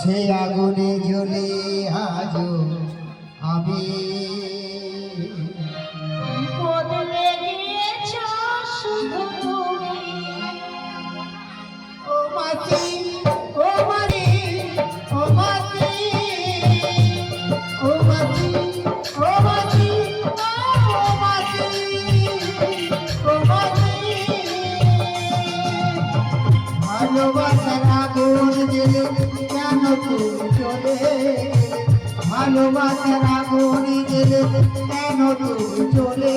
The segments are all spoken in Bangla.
সে আগুনে জ্বলে আজো আমি বদলে গিয়েছ শুধু তুমি। ও মাছি ও মারি ও মাছি ও মাছি ও মাছি ও মাছি ও মাছি ভালোবাসার আগুন জ্বেলে কেন তুমি চলে ভালোবাসার আগুন জ্বেলে কেন তুমি চলে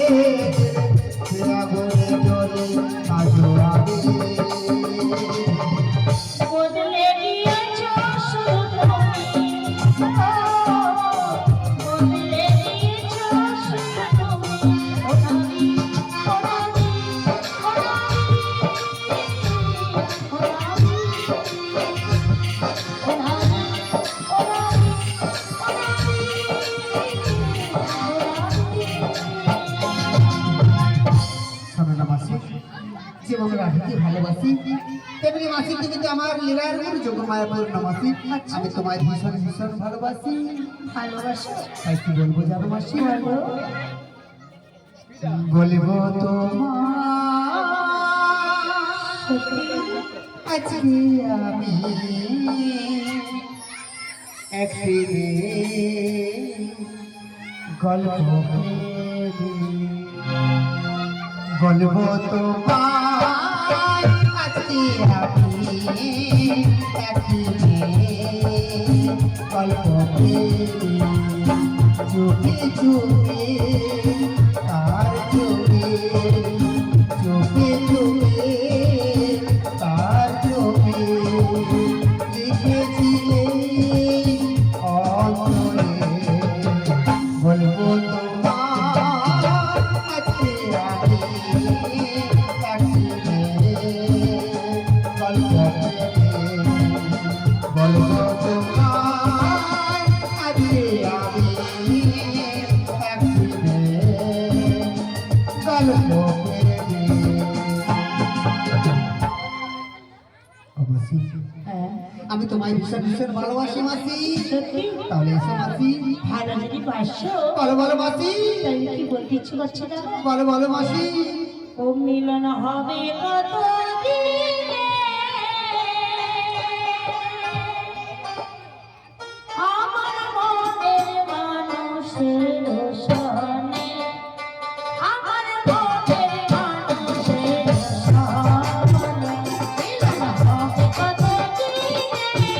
সে আগুনে জ্বলে আজো আমি বদলে গিয়েছ শুধু তুমি। বদলে গিয়েছ শুধু তুমি। ও নদী, ও নদী, ও নদী, ও নদী, ও নদী, ও নদী, শোনো না মাসি যেমন রাখিকে ভালোবাসি তেমনি মাসি তুমি তো আমার লীলার যোগ্য মায়াপুর না মাসি আমি তোমায় ভীষণ ভীষণ ভালোবাসি ভালোবাসো? তাই কি বলবো জানো মাসি বলো। বলবো তোমার আজকে আমি একটি গল্প বলবো তোমার আজকে আমি একটি গল্প চোখে চোখে তার চোখে চোখে চোখে তার চোখে লিখেছিলে অন্তরে বলবো তোমার আজকে আমি একটি গল্প বলবো তোমার আজকে আমি একটি গল্প হ্যাঁ, আমি তোমায় ভীষণ ভীষণ ভালোবাসি মাসি সত্যি? তাহলে এসো মাসি ভালো যদি বাসো বলো বলো মাসি তাহলে কি বলতে ইচ্ছে করছে না? বলো বলো মাসি ও মিলন হবে কত দিনে, আমার মনের মানুষের সনে, আমার মনের মানুষের সনে, মিলন হবে কত দিনে,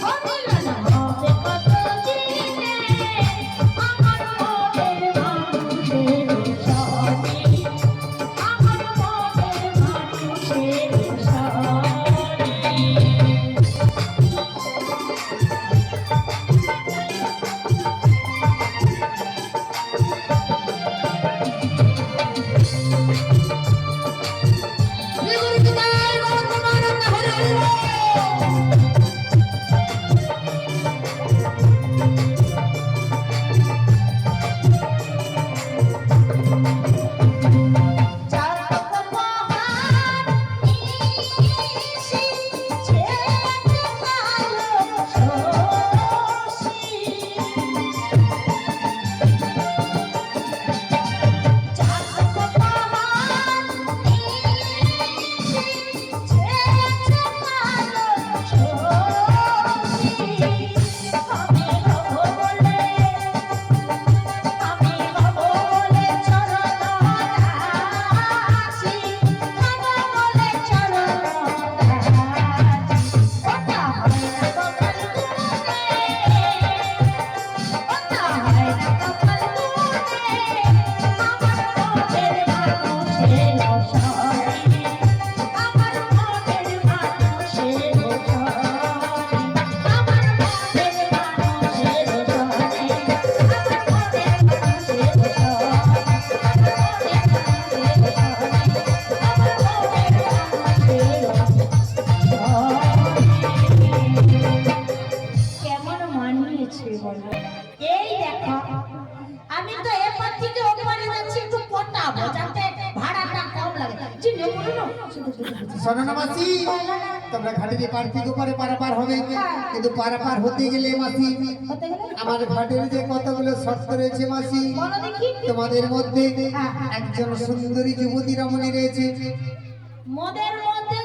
ও মিলন হবে কত দিনে, আমার মনের মানুষের সনে, আমার মনের মানুষের সনে। শোনো না মাসি, বলো না। তোমরা ঘাটের এই পার থেকে ওপারে পারাপার হবে, হ্যাঁ। কিন্তু পারাপার হতে গেলে মাসি হতে গেলে আমার ঘাটের যে কতগুলো শর্ত রয়েছে মাসি, বলো দেখি। তোমাদের মধ্যে হ্যাঁ। একজন সুন্দরী যুবতী রমণী রয়েছে, মোদের মধ্যে